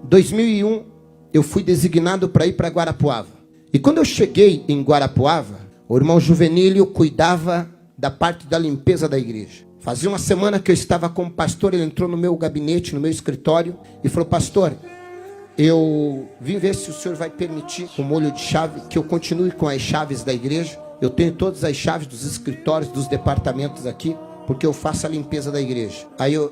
2001, eu fui designado para ir para Guarapuava. E quando eu cheguei em Guarapuava, o irmão Juvenílio cuidava da parte da limpeza da igreja. Fazia uma semana que eu estava como pastor, ele entrou no meu gabinete, no meu escritório, e falou: pastor, eu vim ver se o senhor vai permitir, com molho de chave, que eu continue com as chaves da igreja. Eu tenho todas as chaves dos escritórios, dos departamentos aqui, porque eu faço a limpeza da igreja. Aí eu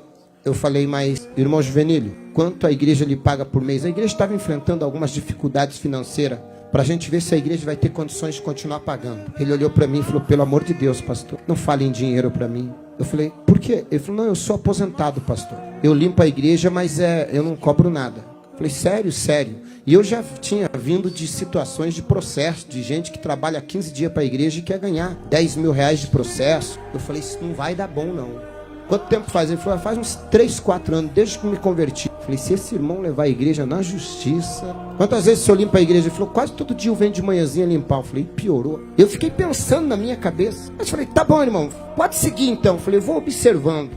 falei: mas, irmão Juvenílio, quanto a igreja lhe paga por mês? A igreja estava enfrentando algumas dificuldades financeiras, para a gente ver se a igreja vai ter condições de continuar pagando. Ele olhou para mim e falou: pelo amor de Deus, pastor, não fale em dinheiro para mim. Eu falei: por quê? Ele falou: não, eu sou aposentado, pastor. Eu limpo a igreja, mas eu não cobro nada. Eu falei: sério, sério. E eu já tinha vindo de situações de processo, de gente que trabalha 15 dias para a igreja e quer ganhar 10 mil reais de processo. Eu falei: isso não vai dar bom, não. Quanto tempo faz? Ele falou: faz uns 3, 4 anos, desde que me converti. Eu falei: se esse irmão levar a igreja na justiça... Quantas vezes o senhor limpa a igreja? Ele falou: quase todo dia eu venho de manhãzinha limpar. Eu falei: piorou. Eu fiquei pensando na minha cabeça. Mas falei: tá bom, irmão, pode seguir então. Eu falei: vou observando.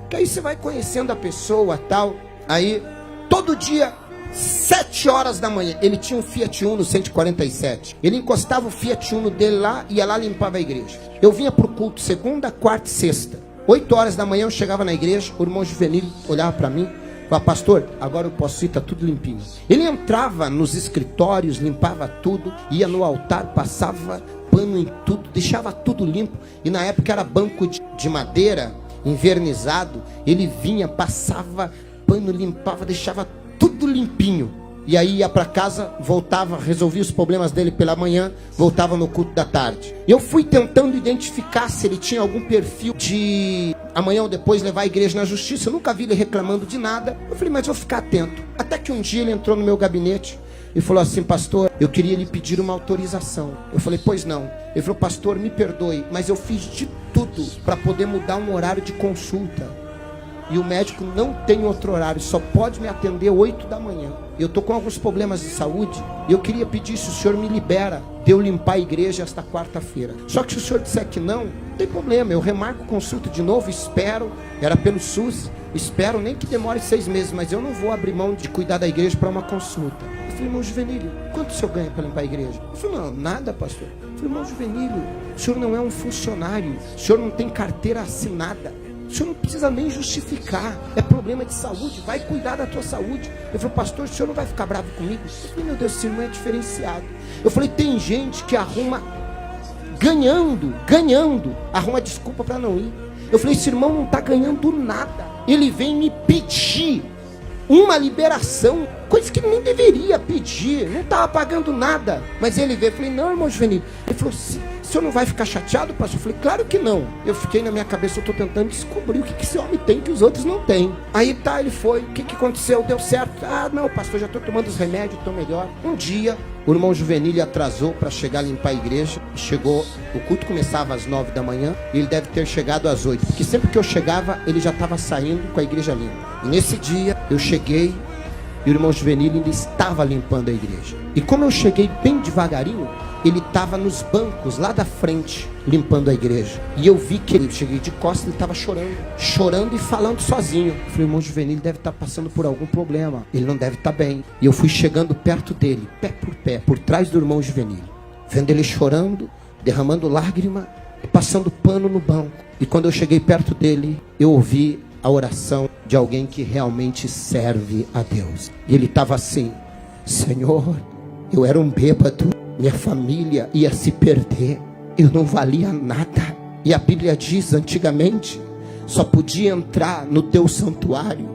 Que aí você vai conhecendo a pessoa, tal. Aí, todo dia, 7 horas da manhã, ele tinha um Fiat Uno 147. Ele encostava o Fiat Uno dele lá e ia lá limpava a igreja. Eu vinha pro culto segunda, quarta e sexta. 8 horas da manhã eu chegava na igreja, o irmão Juvenílio olhava para mim, falava: pastor, agora eu posso ir, tá tudo limpinho. Ele entrava nos escritórios, limpava tudo, ia no altar, passava pano em tudo, deixava tudo limpo. E na época era banco de madeira, envernizado. Ele vinha, passava pano, limpava, deixava tudo limpinho. E aí ia para casa, voltava, resolvia os problemas dele pela manhã, voltava no culto da tarde. Eu fui tentando identificar se ele tinha algum perfil de amanhã ou depois levar a igreja na justiça. Eu nunca vi ele reclamando de nada. Eu falei: mas vou ficar atento. Até que um dia ele entrou no meu gabinete e falou assim: pastor, eu queria lhe pedir uma autorização. Eu falei: pois não. Ele falou: pastor, me perdoe, mas eu fiz de tudo para poder mudar um horário de consulta. E o médico não tem outro horário, só pode me atender 8 da manhã. Eu estou com alguns problemas de saúde e eu queria pedir se o senhor me libera de eu limpar a igreja esta quarta-feira. Só que se o senhor disser que não tem problema, eu remarco consulta de novo, espero, era pelo SUS, espero nem que demore 6 meses, mas eu não vou abrir mão de cuidar da igreja para uma consulta. Eu falei: irmão Juvenílio, quanto o senhor ganha para limpar a igreja? Ele falou: não, nada, pastor. Eu falei: irmão Juvenílio, o senhor não é um funcionário, o senhor não tem carteira assinada. O senhor não precisa nem justificar. É problema de saúde, vai cuidar da tua saúde. Eu falei: pastor, o senhor não vai ficar bravo comigo? Eu falei: meu Deus, esse irmão é diferenciado. Eu falei: tem gente que arruma, ganhando, arruma desculpa para não ir. Eu falei: esse irmão não está ganhando nada. Ele vem me pedir uma liberação, coisa que ele nem deveria pedir, não estava pagando nada. Mas ele veio, eu falei: não, irmão Juvenílio. Ele falou: o senhor não vai ficar chateado, pastor? Eu falei: claro que não. Eu fiquei na minha cabeça, eu estou tentando descobrir o que esse homem tem que os outros não têm. Aí tá, ele foi, o que aconteceu? Deu certo? Ah, não, pastor, já estou tomando os remédios, estou melhor. Um dia, o irmão Juvenílio atrasou para chegar a limpar a igreja. Chegou, o culto começava às 9 da manhã, e ele deve ter chegado às 8, porque sempre que eu chegava, ele já estava saindo com a igreja limpa. E nesse dia, eu cheguei, e o irmão Juvenílio ainda estava limpando a igreja. E como eu cheguei bem devagarinho, ele estava nos bancos lá da frente, limpando a igreja. E eu vi que ele, cheguei de costas, ele estava chorando e falando sozinho. Eu falei: irmão Juvenílio deve estar passando por algum problema, ele não deve estar bem. E eu fui chegando perto dele, pé, por trás do irmão Juvenílio, vendo ele chorando, derramando lágrima e passando pano no banco. E quando eu cheguei perto dele, eu ouvi a oração de alguém que realmente serve a Deus. E ele estava assim: Senhor, eu era um bêbado, minha família ia se perder, eu não valia nada. E a Bíblia diz, antigamente, só podia entrar no teu santuário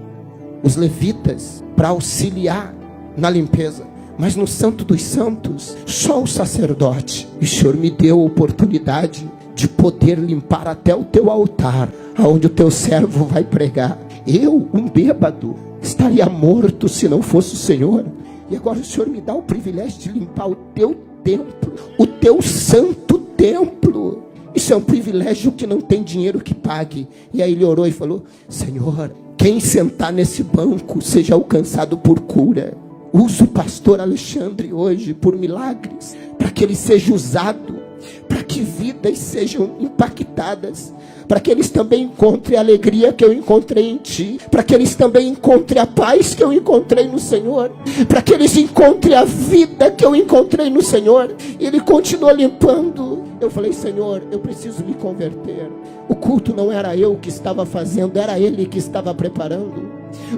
os levitas para auxiliar na limpeza, mas no Santo dos Santos, só o sacerdote. E o Senhor me deu a oportunidade de poder limpar até o teu altar, aonde o teu servo vai pregar. Eu, um bêbado, estaria morto se não fosse o Senhor. E agora o Senhor me dá o privilégio de limpar o teu templo, o teu santo templo. Isso é um privilégio que não tem dinheiro que pague. E aí ele orou e falou: Senhor, quem sentar nesse banco seja alcançado por cura. Usa o pastor Alexandre hoje por milagres, para que ele seja usado, para que vidas sejam impactadas, para que eles também encontrem a alegria que eu encontrei em ti, para que eles também encontrem a paz que eu encontrei no Senhor, para que eles encontrem a vida que eu encontrei no Senhor. E ele continuou limpando. Eu falei: Senhor, eu preciso me converter. O culto não era eu que estava fazendo, era ele que estava preparando.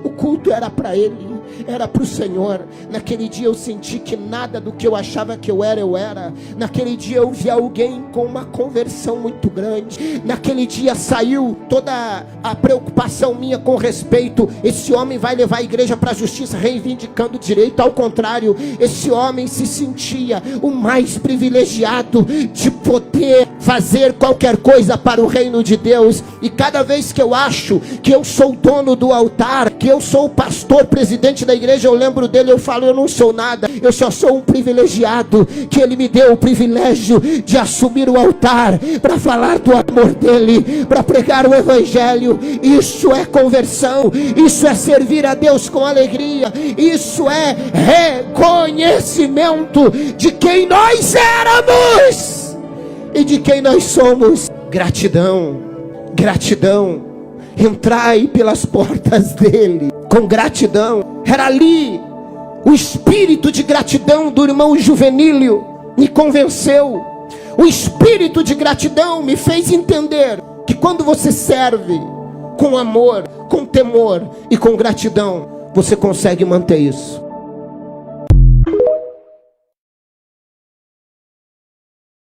O culto era para ele, era para o Senhor. Naquele dia eu senti que nada do que eu achava que eu era. Naquele dia eu vi alguém com uma conversão muito grande. Naquele dia saiu toda a preocupação minha com respeito: esse homem vai levar a igreja para a justiça, reivindicando direito. Ao contrário, esse homem se sentia o mais privilegiado de poder fazer qualquer coisa para o reino de Deus. E cada vez que eu acho que eu sou dono do altar, que eu sou o pastor, presidente da igreja, eu lembro dele, eu falo: eu não sou nada, eu só sou um privilegiado, que ele me deu o privilégio de assumir o altar, para falar do amor dele, para pregar o evangelho. Isso é conversão, isso é servir a Deus com alegria, isso é reconhecimento de quem nós éramos e de quem nós somos. Gratidão, gratidão. Entrai pelas portas dele com gratidão. Era ali o espírito de gratidão do irmão Juvenílio me convenceu. O espírito de gratidão me fez entender que quando você serve com amor, com temor e com gratidão, você consegue manter isso.